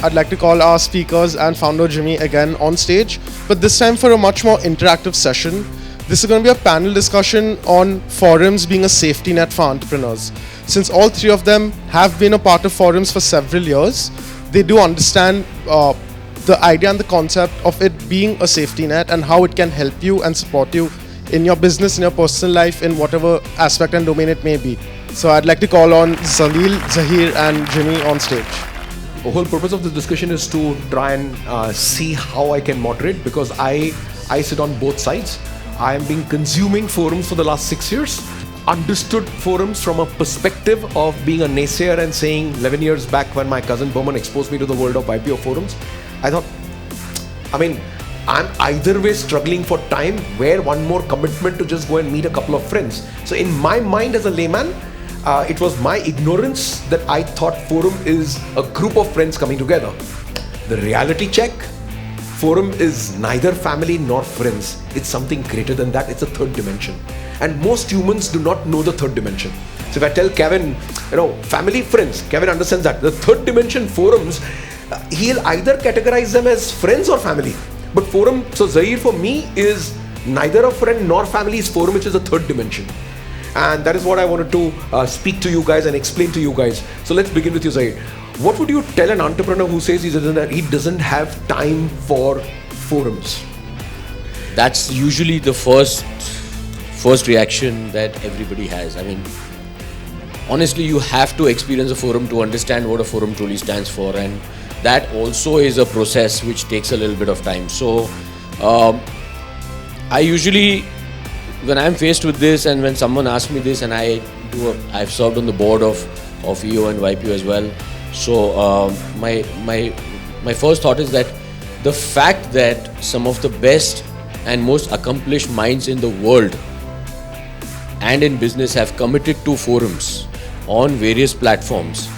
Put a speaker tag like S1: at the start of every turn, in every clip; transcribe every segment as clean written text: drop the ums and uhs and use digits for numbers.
S1: I'd like to call our speakers and founder Jimmy again on stage, but this time for a much more interactive session. This is going to be a panel discussion on forums being a safety net for entrepreneurs. Since all three of them have been a part of forums for several years, they do understand the idea and the concept of it being a safety net and how it can help you and support you in your business, in your personal life, in whatever aspect and domain it may be. So I'd like to call on Salil, Zaheer and Jimmy on stage.
S2: The whole purpose of this discussion is to try and see how I can moderate, because I sit on both sides. I have been consuming forums for the last 6 years, understood forums from a perspective of being a naysayer and saying 11 years back when my cousin Bowman exposed me to the world of IPO forums, I thought, I'm either way struggling for time, where one more commitment to just go and meet a couple of friends. So in my mind as a layman, it was my ignorance that I thought forum is a group of friends coming together. The reality check, forum is neither family nor friends. It's something greater than that. It's a third dimension. And most humans do not know the third dimension. So if I tell Kevin, family, friends, Kevin understands that. The third dimension forums, he'll either categorize them as friends or family. But forum, so Zaheer for me is neither a friend nor family's forum, which is a third dimension. And that is what I wanted to speak to you guys and explain to you guys. So let's begin with you, Zaheer. What would you tell an entrepreneur who says he doesn't have time for forums?
S3: That's usually the first reaction that everybody has. Honestly, you have to experience a forum to understand what a forum truly stands for, and that also is a process which takes a little bit of time. So I usually, when I'm faced with this and when someone asks me this, and I've served on the board of EO and YPO as well. So my first thought is that the fact that some of the best and most accomplished minds in the world and in business have committed to forums on various platforms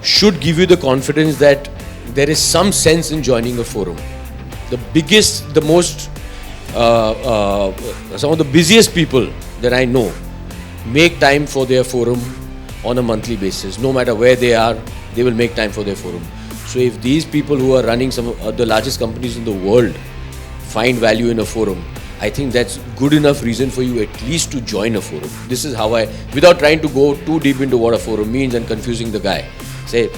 S3: should give you the confidence that there is some sense in joining a forum. Some of the busiest people that I know make time for their forum on a monthly basis. No matter where they are, they will make time for their forum. So if these people who are running some of the largest companies in the world find value in a forum, I think that's good enough reason for you at least to join a forum. This is how without trying to go too deep into what a forum means and confusing the guy, say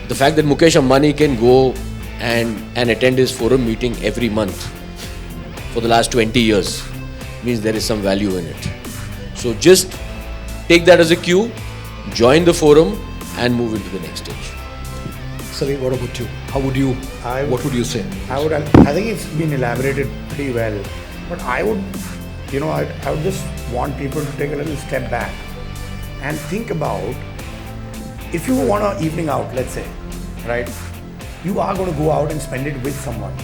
S3: the fact that Mukesh Ambani can go and attend his forum meeting every month for the last 20 years means there is some value in it. So just take that as a cue, join the forum and move into the next stage.
S2: Salil, what about you? What would you say?
S4: I think it's been elaborated pretty well, but I would just want people to take a little step back and think about, if you want an evening out, let's say, right? You are going to go out and spend it with someone.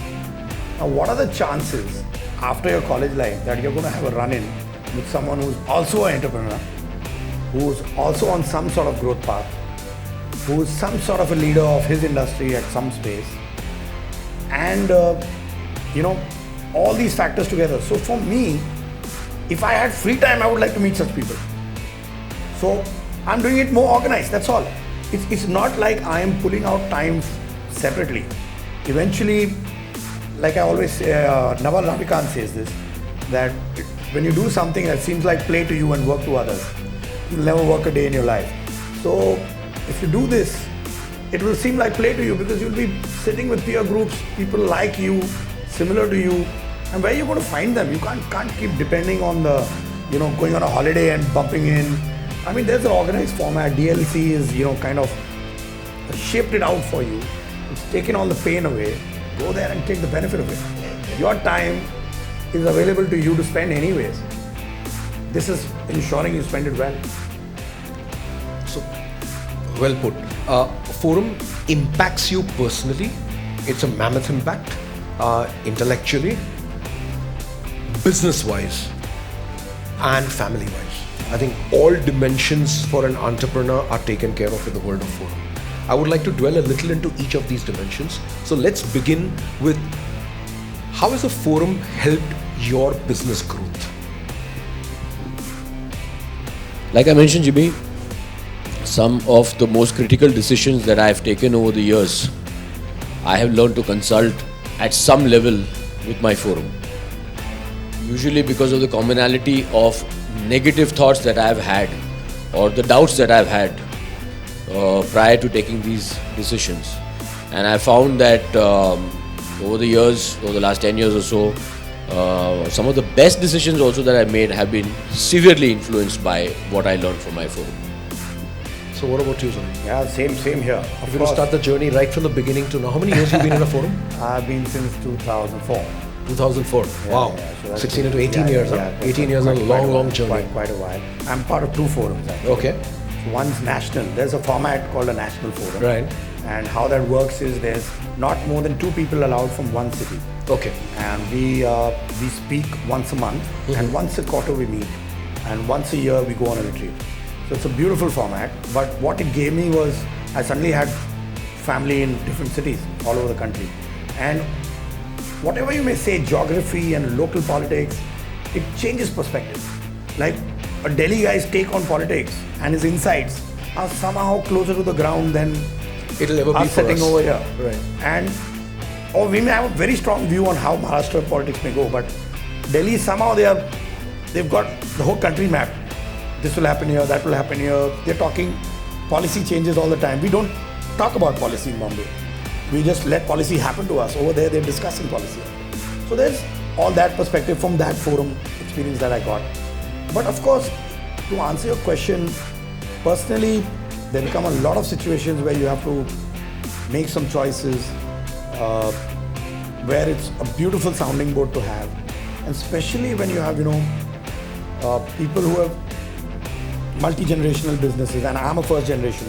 S4: Now, what are the chances after your college life that you're going to have a run-in with someone who's also an entrepreneur, who's also on some sort of growth path, who's some sort of a leader of his industry at some space, and all these factors together. So for me, if I had free time, I would like to meet such people. So I'm doing it more organized, that's all. It's not like I am pulling out time separately. Eventually, like I always say, Naval Ravikant says this, that when you do something that seems like play to you and work to others, you'll never work a day in your life. So if you do this, it will seem like play to you, because you'll be sitting with peer groups, people like you, similar to you, and where are you going to find them? You can't keep depending on the, going on a holiday and bumping in. There's an organized format. DLC is, kind of shaped it out for you. It's taken all the pain away. Go there and take the benefit of it. Your time is available to you to spend anyways. This is ensuring you spend it well.
S2: So, well put. Forum impacts you personally. It's a mammoth impact, intellectually, business-wise, and family-wise. I think all dimensions for an entrepreneur are taken care of in the world of forum. I would like to dwell a little into each of these dimensions. So let's begin with, how has a forum helped your business growth?
S3: Like I mentioned, Jimmy, some of the most critical decisions that I have taken over the years, I have learned to consult at some level with my forum. Usually because of the commonality of negative thoughts that I have had or the doubts that I have had prior to taking these decisions. And I found that over the years, over the last 10 years or so, some of the best decisions also that I made have been severely influenced by what I learned from my forum.
S2: So what about you, Zaheer?
S4: Yeah, same here.
S2: If you want to start the journey right from the beginning to now, how many years have you been in a forum?
S4: I've been since 2004.
S2: 2004. Wow.
S4: So that's
S2: 16 into 18 years.
S4: Yeah,
S2: 18 years is a long journey.
S4: Quite a while. I'm part of two forums actually.
S2: Okay.
S4: One's national. There's a format called a national forum.
S2: Right.
S4: And how that works is there's not more than 2 people allowed from one city.
S2: Okay.
S4: And we speak once a month, and once a quarter we meet, and once a year we go on a retreat. So it's a beautiful format. But what it gave me was I suddenly had family in different cities all over the country, and whatever you may say, geography and local politics, it changes perspective. Like a Delhi guy's take on politics and his insights are somehow closer to the ground than
S2: It'll ever be
S4: us
S2: for
S4: sitting
S2: us.
S4: over here.
S2: Right.
S4: And or we may have a very strong view on how Maharashtra politics may go, but Delhi somehow they've got the whole country mapped. This will happen here, that will happen here. They're talking policy changes all the time. We don't talk about policy in Bombay. We just let policy happen to us. Over there, they're discussing policy. So there's all that perspective from that forum experience that I got. But of course, to answer your question, personally, there become a lot of situations where you have to make some choices, where it's a beautiful sounding board to have, and especially when you have, people who have multi-generational businesses, and I'm a first generation.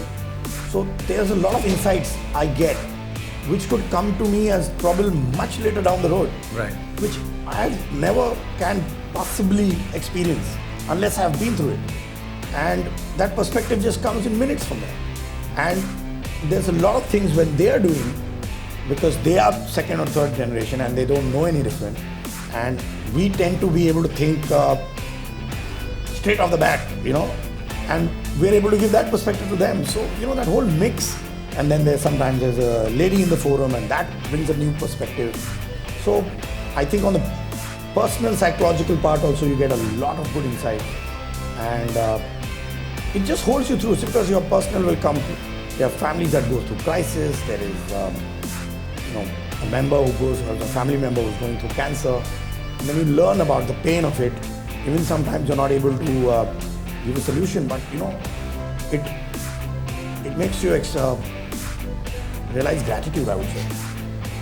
S4: So there's a lot of insights I get, which could come to me as trouble much later down the road,
S2: Right.
S4: which I never can possibly experience unless I've been through it. And that perspective just comes in minutes from there. And there's a lot of things when they are doing, because they are second or third generation and they don't know any different. And we tend to be able to think straight off the bat, and we're able to give that perspective to them. So, that whole mix. And then there's a lady in the forum, and that brings a new perspective. So I think on the personal psychological part also, you get a lot of good insight. And it just holds you through, because your personal will come through. There are families that go through crisis. There is, a family member who's going through cancer. And then you learn about the pain of it. Even sometimes you're not able to give a solution, but it makes you realize gratitude, I would say.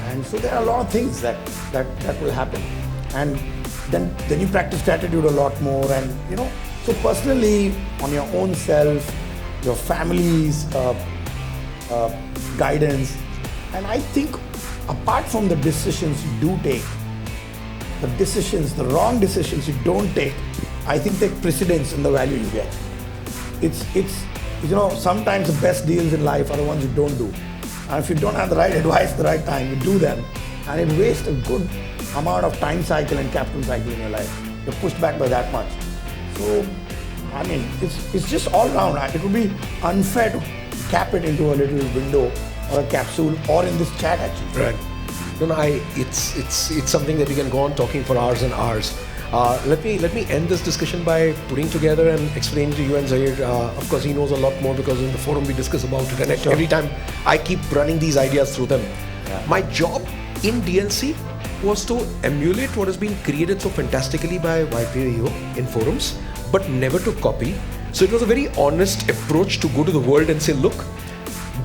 S4: And so there are a lot of things that will happen. And then you practice gratitude a lot more, and so personally, on your own self, your family's guidance, and I think apart from the decisions you do take, the wrong decisions you don't take, I think take precedence in the value you get. It's sometimes the best deals in life are the ones you don't do. And if you don't have the right advice at the right time, you do them, and it wastes a good amount of time cycle and capital cycle in your life. You're pushed back by that much. So, I mean, it's just all around. It would be unfair to cap it into a little window or a capsule, or in this chat actually.
S2: Right. It's something that we can go on talking for hours and hours. Let me end this discussion by putting together and explaining to you and Zaheer. Of course, he knows a lot more because in the forum we discuss about it, and every time I keep running these ideas through them. Yeah. My job in DLC was to emulate what has been created so fantastically by YPO in forums, but never to copy. So it was a very honest approach to go to the world and say, look,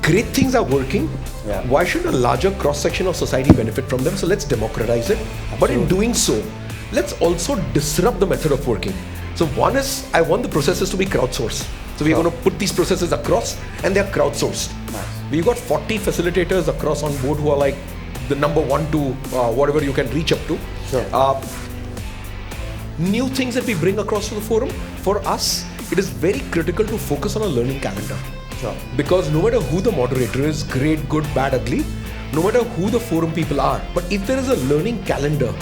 S2: great things are working.
S4: Yeah.
S2: Why should a larger cross-section of society benefit from them? So let's democratize it. Absolutely. But in doing so, let's also disrupt the method of working. So one is, I want the processes to be crowdsourced. So we're going to put these processes across, and they're crowdsourced.
S4: Nice.
S2: We've got 40 facilitators across on board who are like the number 1 to whatever you can reach up to.
S4: Sure.
S2: New things that we bring across to the forum, for us, it is very critical to focus on a learning calendar.
S4: Sure.
S2: Because no matter who the moderator is, great, good, bad, ugly, no matter who the forum people are, but if there is a learning calendar,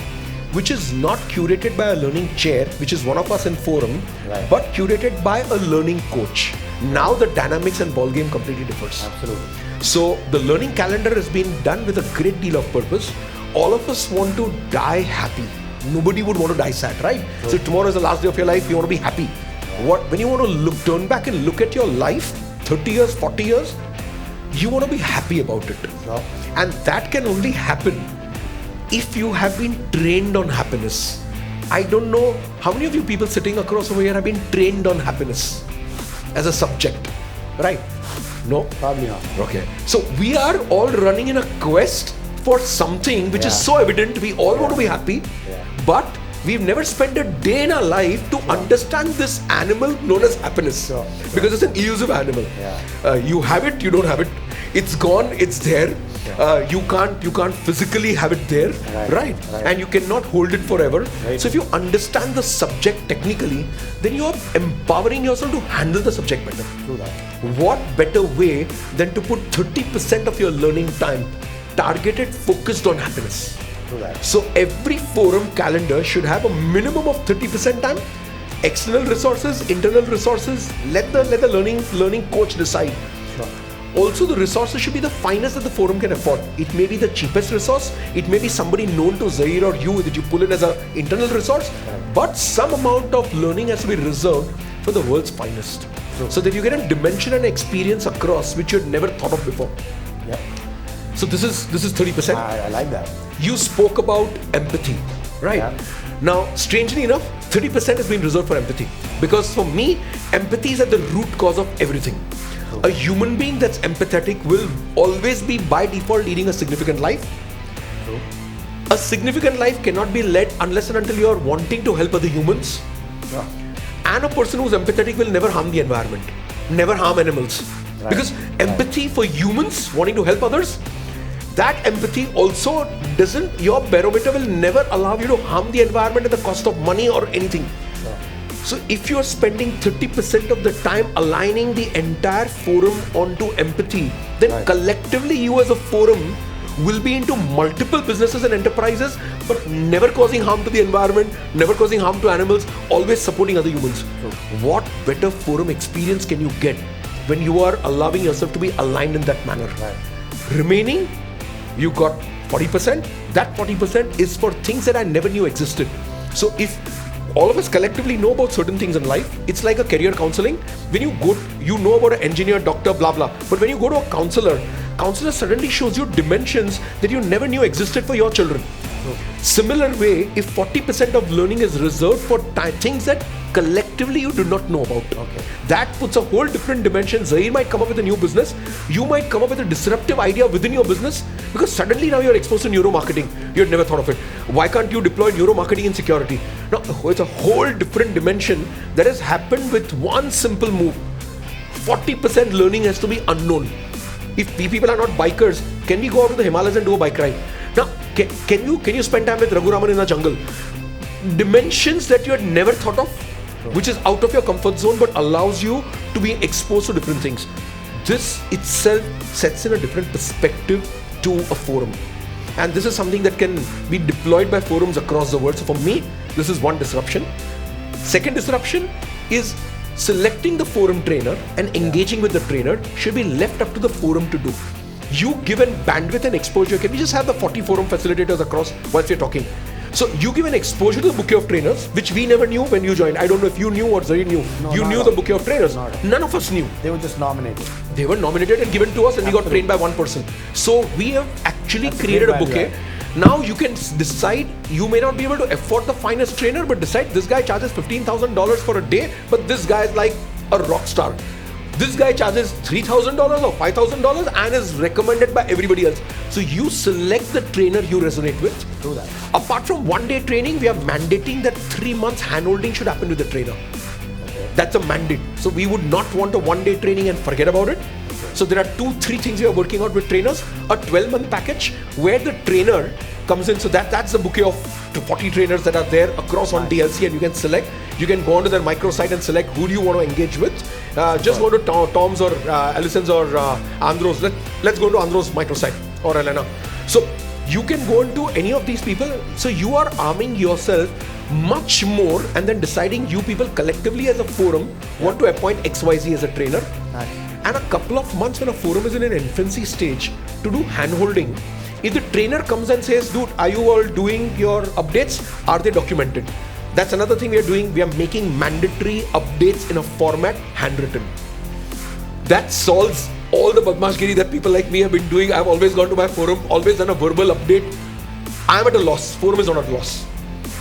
S2: which is not curated by a learning chair, which is one of us in forum,
S4: right,
S2: but curated by a learning coach. Now the dynamics and ball game completely differs.
S4: Absolutely.
S2: So the learning calendar has been done with a great deal of purpose. All of us want to die happy. Nobody would want to die sad, right? So tomorrow is the last day of your life. You want to be happy. When you want to turn back and look at your life, 30 years, 40 years, you want to be happy about it.
S4: Sure.
S2: And that can only happen if you have been trained on happiness. I don't know how many of you people sitting across over here have been trained on happiness as a subject, right? No?
S4: Probably not.
S2: Okay. So we are all running in a quest for something which is so evident. We all want to be happy, but we've never spent a day in our life to understand this animal known as happiness, because it's an elusive animal. You have it, you don't have it. It's gone, it's there. You can't physically have it there, right? And you cannot hold it forever. So if you understand the subject technically, then you are empowering yourself to handle the subject better.
S4: True that.
S2: What better way than to put 30% of your learning time targeted, focused on happiness?
S4: True that.
S2: So every forum calendar should have a minimum of 30% time. External resources, internal resources, let the learning coach decide.
S4: Sure.
S2: Also, the resources should be the finest that the forum can afford. It may be the cheapest resource, it may be somebody known to Zaheer or you that you pull in as an internal resource, but some amount of learning has to be reserved for the world's finest. So that you get a dimension and experience across which you had never thought of before.
S4: Yep.
S2: So this is 30%.
S4: I like that.
S2: You spoke about empathy, right?
S4: Yeah.
S2: Now, strangely enough, 30% has been reserved for empathy, because for me, empathy is at the root cause of everything. A human being that's empathetic will always be by default leading a significant life.
S4: True.
S2: A significant life cannot be led unless and until you are wanting to help other humans.
S4: Sure.
S2: And a person who's empathetic will never harm the environment, never harm animals.
S4: Right.
S2: Because empathy for humans wanting to help others, that empathy also doesn't, your barometer will never allow you to harm the environment at the cost of money or anything. So if you are spending 30% of the time aligning the entire forum onto empathy, then collectively you as a forum will be into multiple businesses and enterprises, but never causing harm to the environment, never causing harm to animals, always supporting other humans. What better forum experience can you get when you are allowing yourself to be aligned in that manner? Remaining, you got 40%. That 40% is for things that I never knew existed. So if all of us collectively know about certain things in life, it's like a career counseling. When you go, you know about an engineer, doctor, blah, blah. But when you go to a counselor suddenly shows you dimensions that you never knew existed for your children. Similar way, if 40% of learning is reserved for things that collectively you do not know about, that puts a whole different dimension. Zaheer might come up with a new business. You might come up with a disruptive idea within your business, because suddenly now you're exposed to neuromarketing. You had never thought of it. Why can't you deploy neuromarketing in security? Now, it's a whole different dimension that has happened with one simple move. 40% learning has to be unknown. If people are not bikers, can we go out to the Himalayas and do a bike ride? Now, can you spend time with Raghuraman in the jungle? Dimensions that you had never thought of, which is out of your comfort zone but allows you to be exposed to different things. This itself sets in a different perspective to a forum. And this is something that can be deployed by forums across the world. So for me, this is one disruption. Second disruption is selecting the forum trainer and engaging with the trainer should be left up to the forum to do. You given bandwidth and exposure, can we just have the 40 forum facilitators across whilst we're talking? So you give an exposure to the bouquet of trainers, which we never knew when you joined. I don't know if you knew or Zaheer knew.
S4: No,
S2: you knew the bouquet of trainers. None of us knew.
S4: They were just nominated.
S2: They were nominated and given to us, and we got trained by one person. So we have actually created a bouquet. Now you can decide, you may not be able to afford the finest trainer, but decide this guy charges $15,000 for a day, but this guy is like a rock star. This guy charges $3,000 or $5,000 and is recommended by everybody else. So you select the trainer you resonate with.
S4: Do that.
S2: Apart from one-day training, we are mandating that 3 months handholding should happen with the trainer. That's a mandate. So we would not want a one-day training and forget about it. So there are 2-3 things we are working out with trainers. A 12-month package where the trainer comes in. So that's the bouquet of 40 trainers that are there across on DLC, and you can select. You can go onto their microsite and select who do you want to engage with. Just go to Tom's or Allison's or Andro's. Let's go to Andro's microsite or Elena. So you can go into any of these people. So you are arming yourself much more, and then deciding you people collectively as a forum want to appoint XYZ as a trainer.
S4: Nice.
S2: And a couple of months when a forum is in an infancy stage to do hand-holding. If the trainer comes and says, dude, are you all doing your updates? Are they documented? That's another thing we are doing. We are making mandatory updates in a format handwritten. That solves all the badmashgiri that people like me have been doing. I've always gone to my forum, always done a verbal update. I'm at a loss. Forum is not at a loss.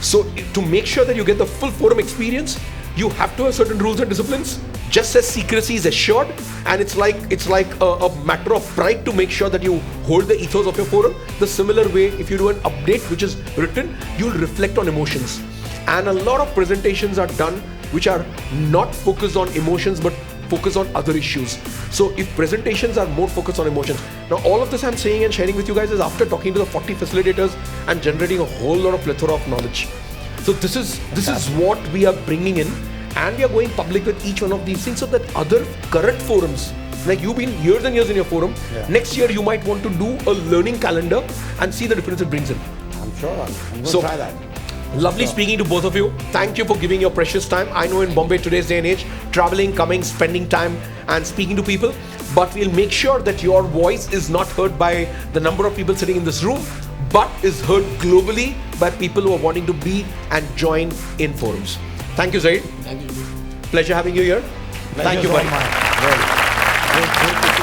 S2: So to make sure that you get the full forum experience, you have to have certain rules and disciplines. Just as secrecy is assured, and it's like a matter of pride to make sure that you hold the ethos of your forum. The similar way, if you do an update which is written, you'll reflect on emotions. And a lot of presentations are done which are not focused on emotions but focus on other issues. So if presentations are more focused on emotions. Now all of this I'm saying and sharing with you guys is after talking to the 40 facilitators and generating a whole lot of plethora of knowledge. So this is what we are bringing in, and we are going public with each one of these things so that other current forums, like you've been years and years in your forum, next year you might want to do a learning calendar and see the difference it brings in.
S4: I'm sure I'm going to try that.
S2: Lovely speaking to both of you. Thank you for giving your precious time. I know in Bombay today's day and age, traveling, coming, spending time and speaking to people, but we'll make sure that your voice is not heard by the number of people sitting in this room, but is heard globally by people who are wanting to be and join in forums. Thank you, Zaheer.
S3: Thank you.
S2: Pleasure having you here. Thank you, buddy.
S4: Very.